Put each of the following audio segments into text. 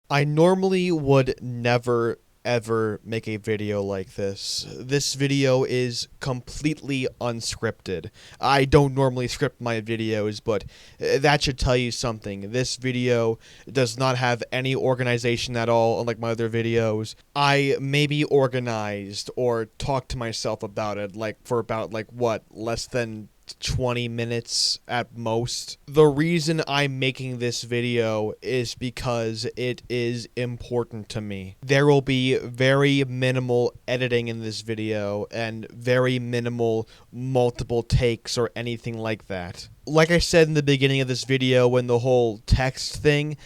I normally would never ever make a video like this. This video is completely unscripted. I don't normally script my videos, but that should tell you something. This video does not have any organization at all, unlike my other videos. I maybe organized or talked to myself about it for about what, less than 20 minutes at most. The reason I'm making this video is because it is important to me. There will be very minimal editing in this video and very minimal multiple takes or anything like that. Like I said in the beginning of this video when the whole text thing,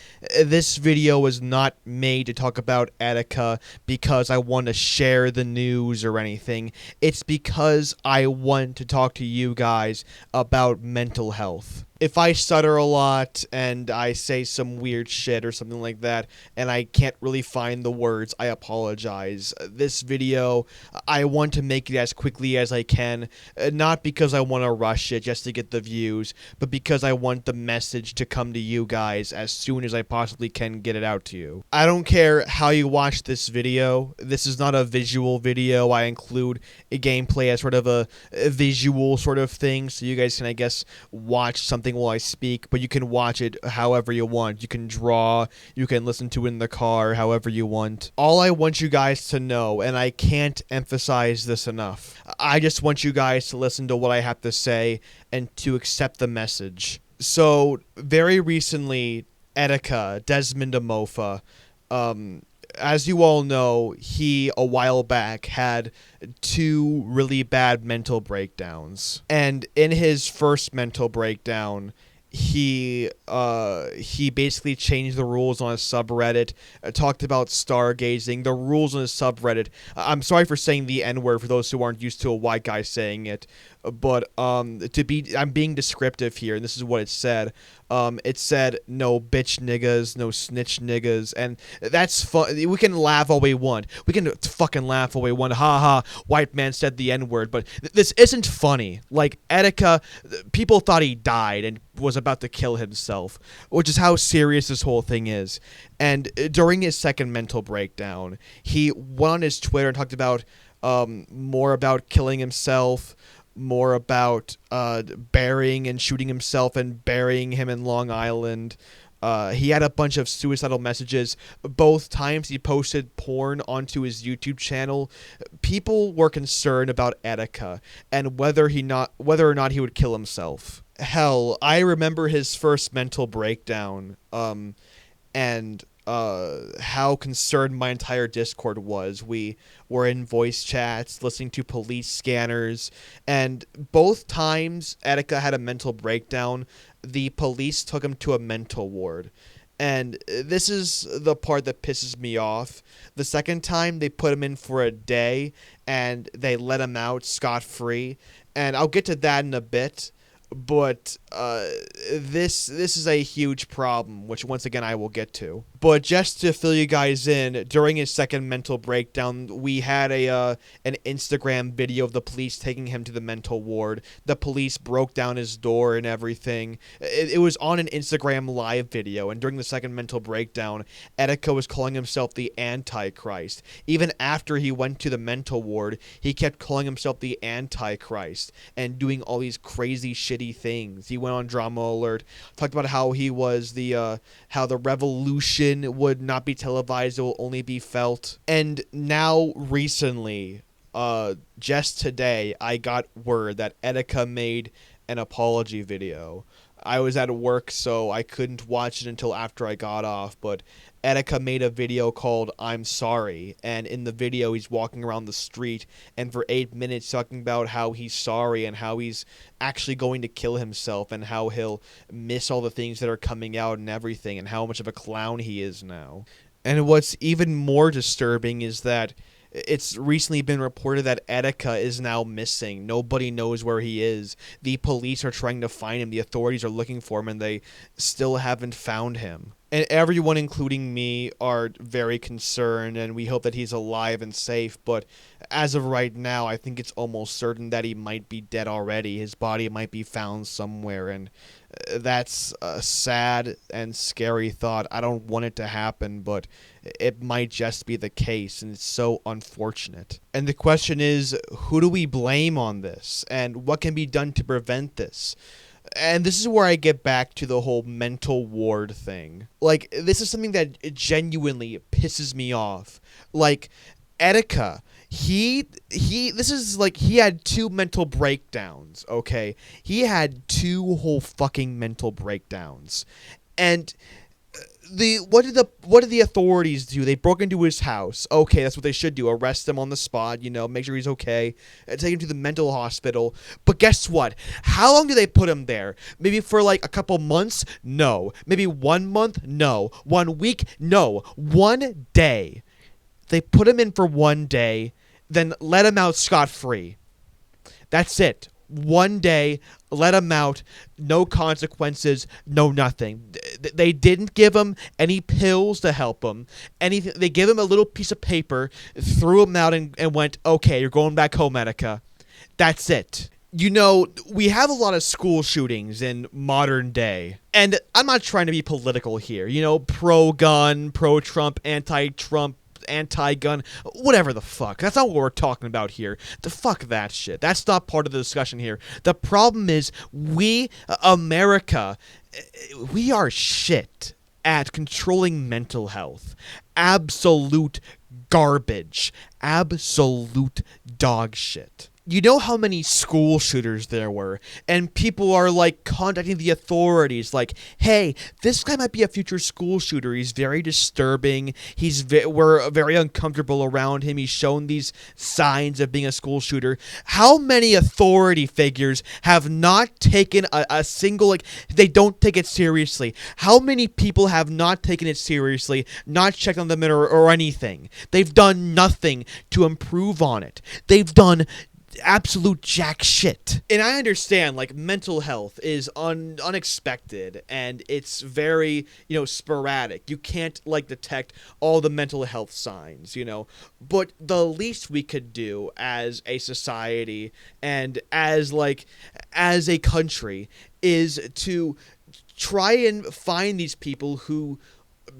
this video was not made to talk about Etika because I want to share the news or anything. It's because I want to talk to you guys about mental health. If I stutter a lot and I say some weird shit or something like that and I can't really find the words, I apologize. This video, I want to make it as quickly as I can, not because I want to rush it just to get the views, but because I want the message to come to you guys as soon as I possibly can get it out to you. I don't care how you watch this video. This is not a visual video. I include a gameplay as sort of a visual sort of thing, so you guys can, I guess, watch something while I speak, but you can watch it however you want. You can draw, you can listen to it in the car, however you want. All I want you guys to know, and I can't emphasize this enough, I just want you guys to listen to what I have to say and to accept the message. So, very recently, Etika, Desmond Amofa, as you all know, he, a while back, had two really bad mental breakdowns. And in his first mental breakdown, he basically changed the rules on his subreddit, talked about stargazing, the rules on his subreddit. I'm sorry for saying the N-word for those who aren't used to a white guy saying it, but I'm being descriptive here, and this is what it said. It said, no bitch niggas, no snitch niggas, and that's fun. We can laugh all we want. We can fucking laugh all we want. Ha ha, white man said the N-word, but this isn't funny. Like, Etika, people thought he died and was about to kill himself, which is how serious this whole thing is. And during his second mental breakdown, he went on his Twitter and talked about more about killing himself, more about burying and shooting himself and burying him in Long Island. He had a bunch of suicidal messages. Both times he posted porn onto his YouTube channel. People were concerned about Etika and whether or not he would kill himself. Hell, I remember his first mental breakdown, and how concerned my entire Discord was. We were in voice chats, listening to police scanners, and both times Etika had a mental breakdown, the police took him to a mental ward. And this is the part that pisses me off. The second time, they put him in for a day, and they let him out scot-free. And I'll get to that in a bit. But this is a huge problem, which once again I will get to. But just to fill you guys in, during his second mental breakdown, we had an Instagram video of the police taking him to the mental ward. The police broke down his door and everything. It was on an Instagram live video, and during the second mental breakdown, Etika was calling himself the Antichrist. Even after he went to the mental ward, he kept calling himself the Antichrist and doing all these crazy shitty things. He went on Drama Alert, talked about how he was how the revolution would not be televised, it will only be felt. And now recently, just today, I got word that Etika made an apology video. I was at work, so I couldn't watch it until after I got off, but Etika made a video called I'm Sorry, and in the video he's walking around the street and for 8 minutes talking about how he's sorry and how he's actually going to kill himself and how he'll miss all the things that are coming out and everything and how much of a clown he is now. And what's even more disturbing is that it's recently been reported that Etika is now missing. Nobody knows where he is. The police are trying to find him. The authorities are looking for him, and they still haven't found him. And everyone, including me, are very concerned, and we hope that he's alive and safe. But as of right now, I think it's almost certain that he might be dead already. His body might be found somewhere, and that's a sad and scary thought. I don't want it to happen, but it might just be the case, and it's so unfortunate. And the question is, who do we blame on this, and what can be done to prevent this? And this is where I get back to the whole mental ward thing. Like, this is something that genuinely pisses me off. Like, Etika, he had 2 mental breakdowns, okay? He had 2 whole fucking mental breakdowns. And what did the authorities do? They broke into his house. Okay, that's what they should do. Arrest him on the spot, make sure he's okay, take him to the mental hospital. But guess what? How long do they put him there? Maybe for like a couple months? No. Maybe 1 month? No. 1 week? No. 1 day. They put him in for 1 day, then let him out scot-free. That's it. 1 day, let him out, no consequences, no nothing. They didn't give him any pills to help him. Anything. They gave him a little piece of paper, threw him out, and went, okay, you're going back home, Etika. That's it. We have a lot of school shootings in modern day. And I'm not trying to be political here. Pro-gun, pro-Trump, anti-Trump, anti-gun, whatever the fuck. That's not what we're talking about here. The fuck that shit. That's not part of the discussion here. The problem is we, America, we are shit at controlling mental health. Absolute garbage. Absolute dog shit. You know how many school shooters there were, and people are like contacting the authorities like, hey, this guy might be a future school shooter. He's very disturbing. We're very uncomfortable around him. He's shown these signs of being a school shooter. How many authority figures have not taken a single, they don't take it seriously? How many people have not taken it seriously, not checked on them or anything? They've done nothing to improve on it. They've done absolute jack shit. And I understand, mental health is unexpected, and it's very, sporadic. You can't, detect all the mental health signs, But the least we could do as a society and as a country is to try and find these people who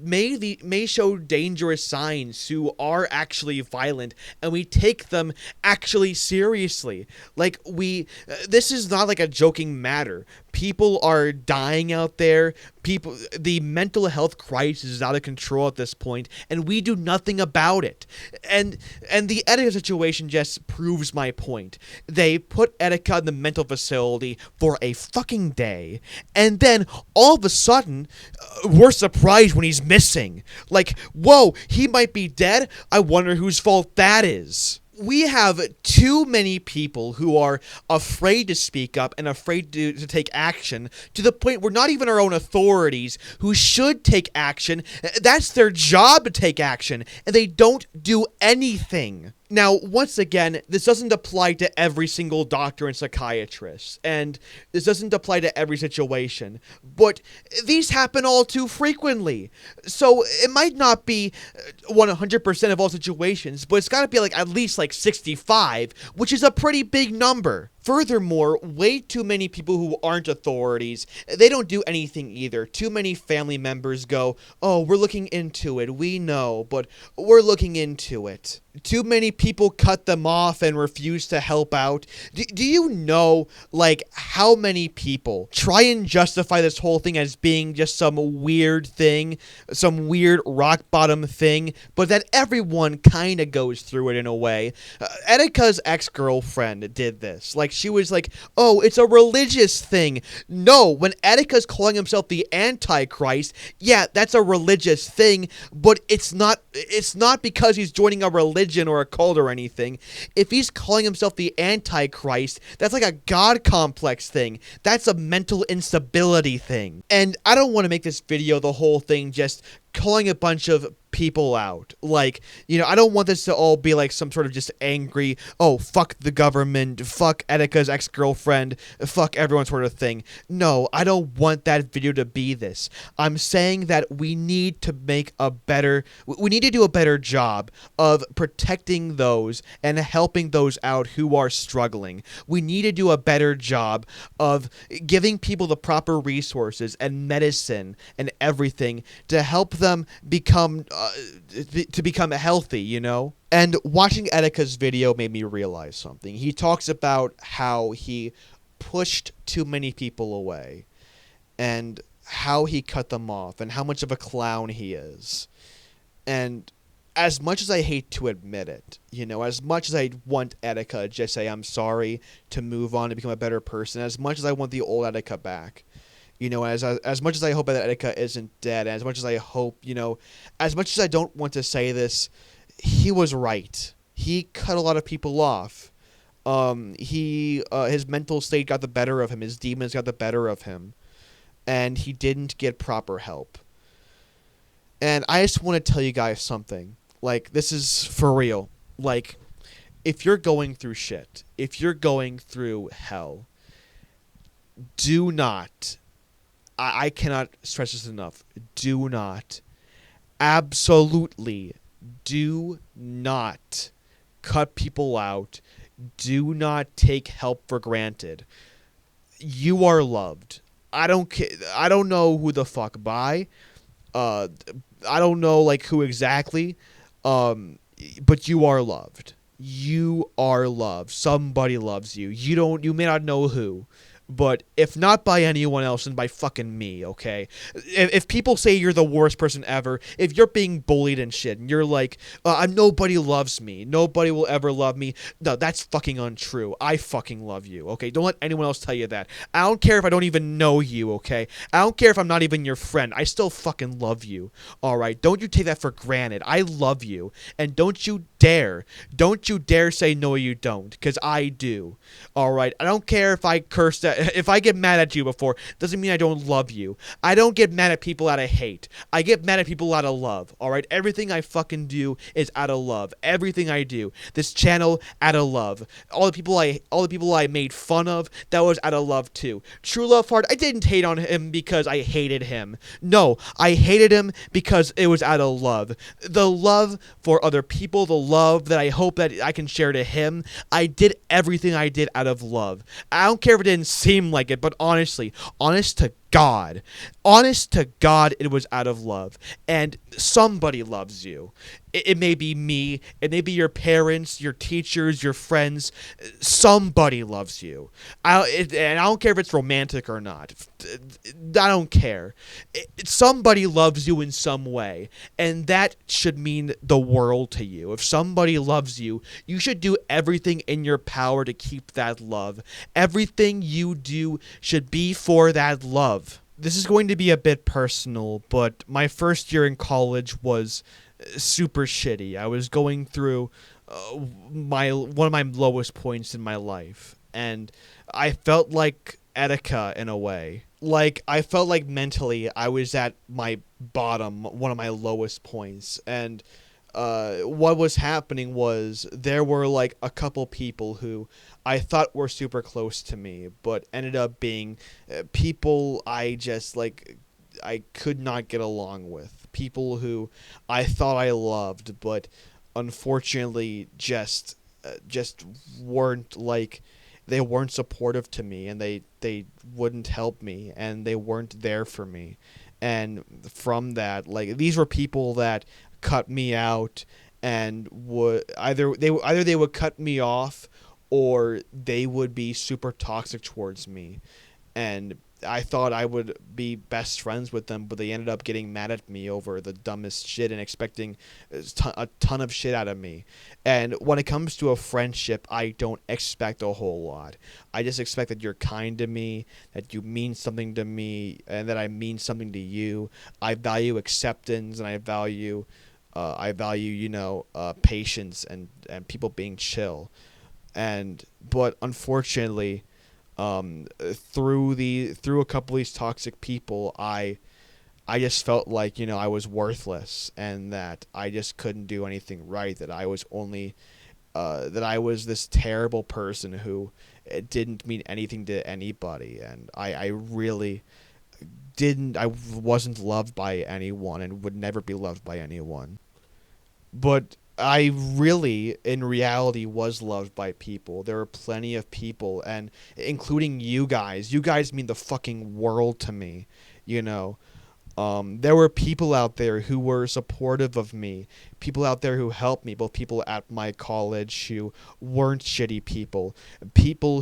may show dangerous signs, who are actually violent, and we take them actually seriously. This is not a joking matter. People are dying out there. The mental health crisis is out of control at this point, and we do nothing about it. And the Etika situation just proves my point. They put Etika in the mental facility for a fucking day, and then all of a sudden, we're surprised when he's missing. Whoa, he might be dead? I wonder whose fault that is. We have too many people who are afraid to speak up and afraid to take action, to the point where not even our own authorities, who should take action, that's their job to take action, and they don't do anything. Now, once again, this doesn't apply to every single doctor and psychiatrist, and this doesn't apply to every situation, but these happen all too frequently. So it might not be 100% of all situations, but it's got to be at least 65, which is a pretty big number. Furthermore, way too many people who aren't authorities, they don't do anything either. Too many family members go, oh, we're looking into it. We know, but we're looking into it. Too many people cut them off and refuse to help out. Do you know, how many people try and justify this whole thing as being just some weird thing, some weird rock bottom thing, but that everyone kind of goes through it in a way? Etika's ex-girlfriend did this. She was oh, it's a religious thing. No, when Etika's calling himself the Antichrist, yeah, that's a religious thing, but it's not because he's joining a religion or a cult or anything. If he's calling himself the Antichrist, that's a God complex thing. That's a mental instability thing. And I don't want to make this video the whole thing just calling a bunch of people out. Like, I don't want this to all be like some sort of just angry, oh, fuck the government, fuck Etika's ex-girlfriend, fuck everyone sort of thing. No, I don't want that video to be this. I'm saying that we need to we need to do a better job of protecting those and helping those out who are struggling. We need to do a better job of giving people the proper resources and medicine and everything to help them become healthy, And watching Etika's video made me realize something. He talks about how he pushed too many people away and how he cut them off and how much of a clown he is. And as much as I hate to admit it, as much as I want Etika to just say I'm sorry, to move on, to become a better person, as much as I want the old Etika back, as much as I hope that Etika isn't dead, as much as I hope, as much as I don't want to say this, he was right. He cut a lot of people off. His mental state got the better of him. His demons got the better of him. And he didn't get proper help. And I just want to tell you guys something. Like, this is for real. Like, if you're going through shit, if you're going through hell, do not, I cannot stress this enough, do not, absolutely do not cut people out. Do not take help for granted. You are loved. I don't know who the fuck by. I don't know like who exactly. But you are loved. You are loved. Somebody loves you. You may not know who. But if not by anyone else, then by fucking me, okay? If people say you're the worst person ever, if you're being bullied and shit, and you're like, nobody loves me, nobody will ever love me, no, that's fucking untrue. I fucking love you, okay? Don't let anyone else tell you that. I don't care if I don't even know you, okay? I don't care if I'm not even your friend. I still fucking love you, alright? Don't you take that for granted. I love you, and don't you dare say no you don't, because I do, alright? I don't care if I curse at if I get mad at you before, doesn't mean I don't love you. I don't get mad at people out of hate. I get mad at people out of love, alright? Everything I fucking do is out of love. Everything I do. This channel, out of love. All the people I made fun of, that was out of love too. True Love Hard, I didn't hate on him because I hated him. No, I hated him because it was out of love. The love for other people, the love that I hope that I can share to him, I did everything I did out of love. I don't care if it didn't seem like it, but honestly, honest to God, it was out of love. And somebody loves you. It may be me, it may be your parents, your teachers, your friends. Somebody loves you. And I don't care if it's romantic or not. I don't care. Somebody loves you in some way, and that should mean the world to you. If somebody loves you, you should do everything in your power to keep that love. Everything you do should be for that love. This is going to be a bit personal, but my first year in college was super shitty. I was going through one of my lowest points in my life, and I felt like Etika in a way. Like, I felt like mentally I was at my bottom, one of my lowest points, and what was happening was there were like a couple people who I thought were super close to me, but ended up being people I just like I could not get along with. People who I thought I loved, but unfortunately just weren't like, they weren't supportive to me, and they wouldn't help me, and they weren't there for me. And from that, like, these were people that cut me out and would either they would cut me off, or they would be super toxic towards me. And I thought I would be best friends with them, but they ended up getting mad at me over the dumbest shit and expecting a ton of shit out of me. And when it comes to a friendship, I don't expect a whole lot. I just expect that you're kind to me, that you mean something to me, and that I mean something to you. I value acceptance, and I value patience and people being chill. But unfortunately, through a couple of these toxic people, I I just felt like, I was worthless and that I just couldn't do anything right, that I was only that I was this terrible person who didn't mean anything to anybody, and I really I wasn't loved by anyone and would never be loved by anyone. But I really, in reality, was loved by people. There were plenty of people, and including you guys. You guys mean the fucking world to me, you know. There were people out there who were supportive of me, people out there who helped me, both people at my college who weren't shitty people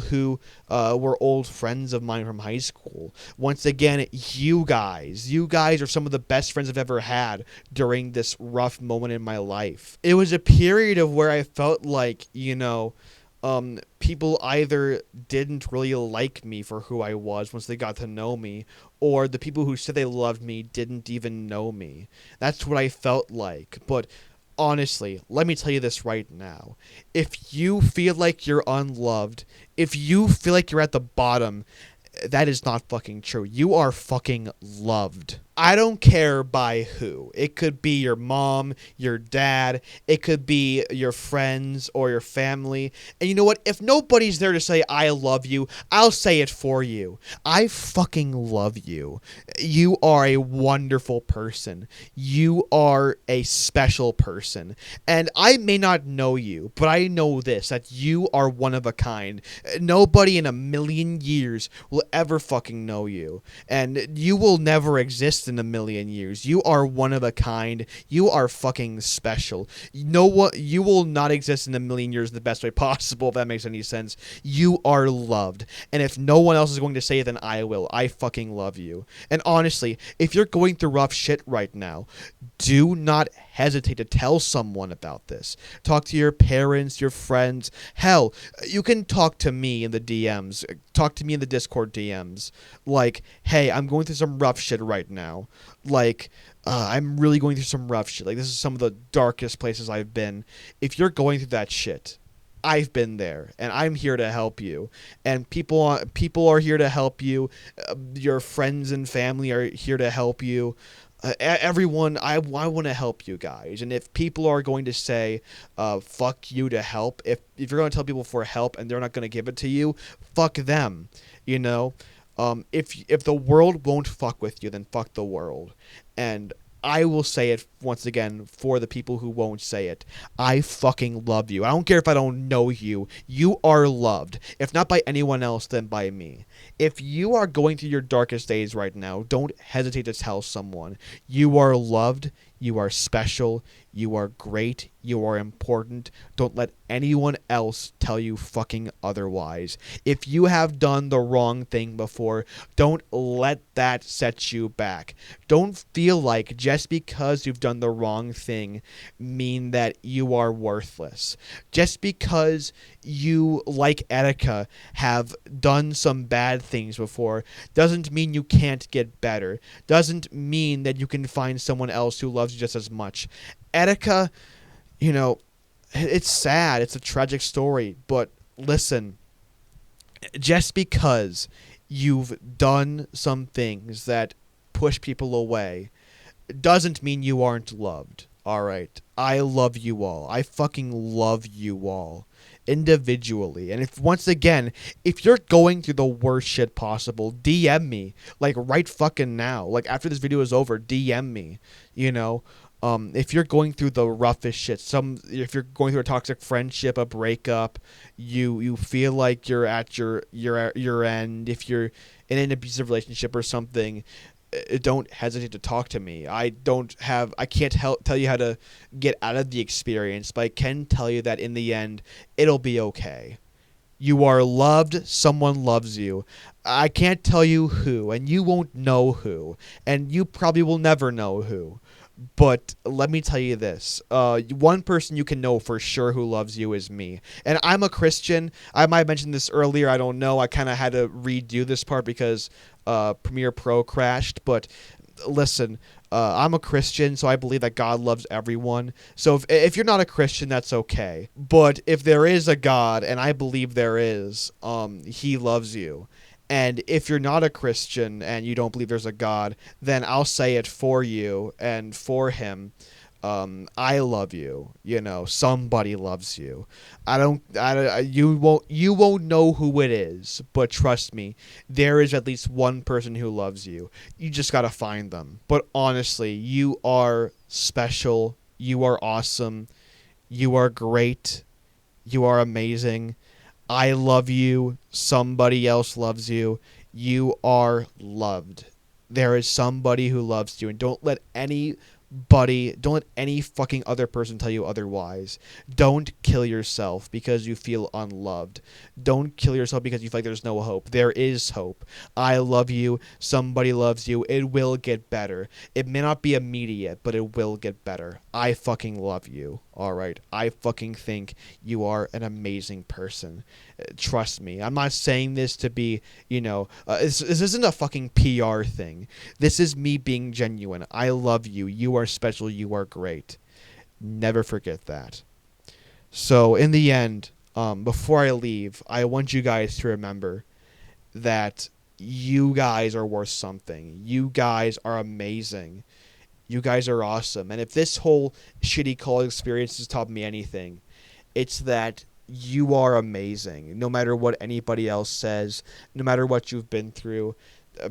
who were old friends of mine from high school. Once again, you guys are some of the best friends I've ever had during this rough moment in my life. It was a period of where I felt like, people either didn't really like me for who I was once they got to know me, or the people who said they loved me didn't even know me. That's what I felt like. But honestly, let me tell you this right now. If you feel like you're unloved, if you feel like you're at the bottom, that is not fucking true. You are fucking loved. I don't care by who. It could be your mom, your dad, it could be your friends or your family. And you know what? If nobody's there to say I love you, I'll say it for you. I fucking love you. You are a wonderful person. You are a special person. And I may not know you, but I know this, that you are one of a kind. Nobody in a million years will ever fucking know you. And you will never exist in a million years. You are one of a kind. You are fucking special. You will not exist in a million years in the best way possible, if that makes any sense. You are loved. And if no one else is going to say it, then I will. I fucking love you. And honestly, if you're going through rough shit right now, do not hesitate to tell someone about this. Talk to your parents, your friends. Hell, you can talk to me in the DMs. Talk to me in the Discord DMs. Like, hey, I'm going through some rough shit right now. Like, I'm really going through some rough shit. Like, this is some of the darkest places I've been. If you're going through that shit, I've been there, and I'm here to help you. And people are here to help you. Your friends and family are here to help you. Everyone, I want to help you guys. And if people are going to say, fuck you to help, if you're going to tell people for help and they're not going to give it to you, fuck them, you know? If the world won't fuck with you, then fuck the world. And I will say it once again for the people who won't say it. I fucking love you. I don't care if I don't know you. You are loved. If not by anyone else, then by me. If you are going through your darkest days right now, don't hesitate to tell someone. You are loved. You are special. You are great. You are important. Don't let anyone else tell you fucking otherwise. If you have done the wrong thing before, don't let that set you back. Don't feel like just because you've done the wrong thing mean that you are worthless. Just because you, like Etika, have done some bad things before doesn't mean you can't get better. Doesn't mean that you can find someone else who loves you just as much. Etika, it's sad. It's a tragic story. But listen, just because you've done some things that push people away doesn't mean you aren't loved. All right. I love you all. I fucking love you all individually. And if you're going through the worst shit possible, DM me. Like right fucking now. Like after this video is over, DM me. If you're going through the roughest shit, if you're going through a toxic friendship, a breakup, you feel like you're at your end, if you're in an abusive relationship or something, don't hesitate to talk to me. I can't tell you how to get out of the experience, but I can tell you that in the end, it'll be okay. You are loved. Someone loves you. I can't tell you who, and you won't know who, and you probably will never know who. But let me tell you this. One person you can know for sure who loves you is me. And I'm a Christian. I might have mentioned this earlier. I don't know. I kind of had to redo this part because Premiere Pro crashed. But listen, I'm a Christian, so I believe that God loves everyone. So if you're not a Christian, that's okay. But if there is a God, and I believe there is, he loves you. And if you're not a Christian and you don't believe there's a God, then I'll say it for you and for him. I love you. You know, somebody loves you. You won't know who it is, but trust me, there is at least one person who loves you. You just gotta find them. But honestly, you are special. You are awesome. You are great. You are amazing. I love you. Somebody else loves you. You are loved. There is somebody who loves you, and don't let any fucking other person tell you otherwise. Don't kill yourself because you feel unloved. Don't kill yourself because you feel like there's no hope. There is hope. I love you. Somebody loves you. It will get better. It may not be immediate, but it will get better. I fucking love you. All right. I fucking think you are an amazing person. Trust me. I'm not saying this to be, this isn't a fucking PR thing. This is me being genuine. I love you. You are special. You are great. Never forget that. So, in the end, before I leave, I want you guys to remember that you guys are worth something. You guys are amazing. You guys are awesome. And if this whole shitty college experience has taught me anything, it's that you are amazing. No matter what anybody else says, no matter what you've been through,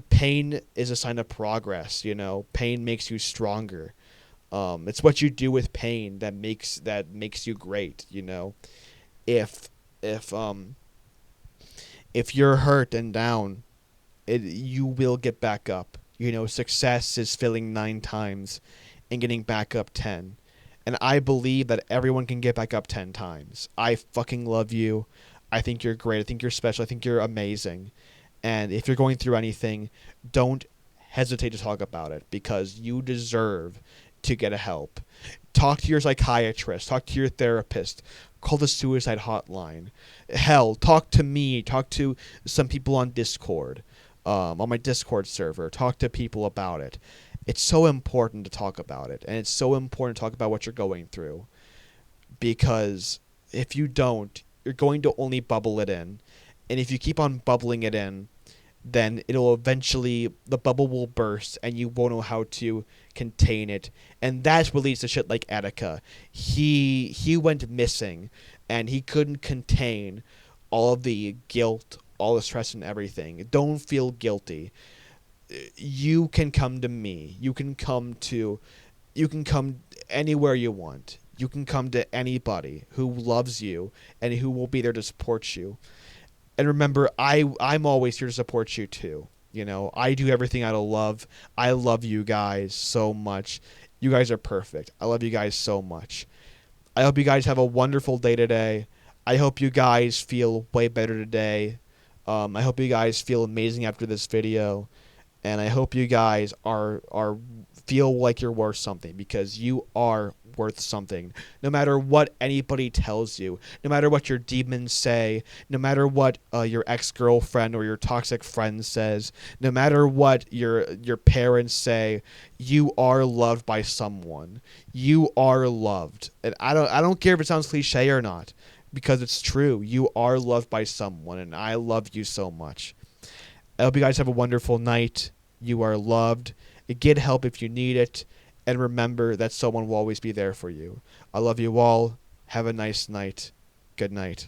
pain is a sign of progress. Pain makes you stronger. It's what you do with pain that makes you great. If if if you're hurt and down, you will get back up. Success is failing 9 times and getting back up 10. And I believe that everyone can get back up 10 times. I fucking love you. I think you're great. I think you're special. I think you're amazing. And if you're going through anything, don't hesitate to talk about it because you deserve to get help. Talk to your psychiatrist. Talk to your therapist. Call the suicide hotline. Hell, talk to me. Talk to some people on Discord, on my Discord server. Talk to people about it. It's so important to talk about it, and it's so important to talk about what you're going through, because if you don't, you're going to only bubble it in, and if you keep on bubbling it in, then the bubble will burst, and you won't know how to contain it, and that's what leads to shit like Etika. He went missing, and he couldn't contain all of the guilt, all the stress and everything. Don't feel guilty. You can come to me. You can come anywhere you want. You can come to anybody who loves you and who will be there to support you. And remember, I'm always here to support you too. I do everything out of love. I love you guys so much. You guys are perfect. I love you guys so much. I hope you guys have a wonderful day today. I hope you guys feel way better today. I hope you guys feel amazing after this video. And I hope you guys are feel like you're worth something, because you are worth something. No matter what anybody tells you, no matter what your demons say, no matter what your ex-girlfriend or your toxic friend says, no matter what your parents say, you are loved by someone. You are loved. And I don't care if it sounds cliche or not, because it's true. You are loved by someone, and I love you so much. I hope you guys have a wonderful night. You are loved. Get help if you need it. And remember that someone will always be there for you. I love you all. Have a nice night. Good night.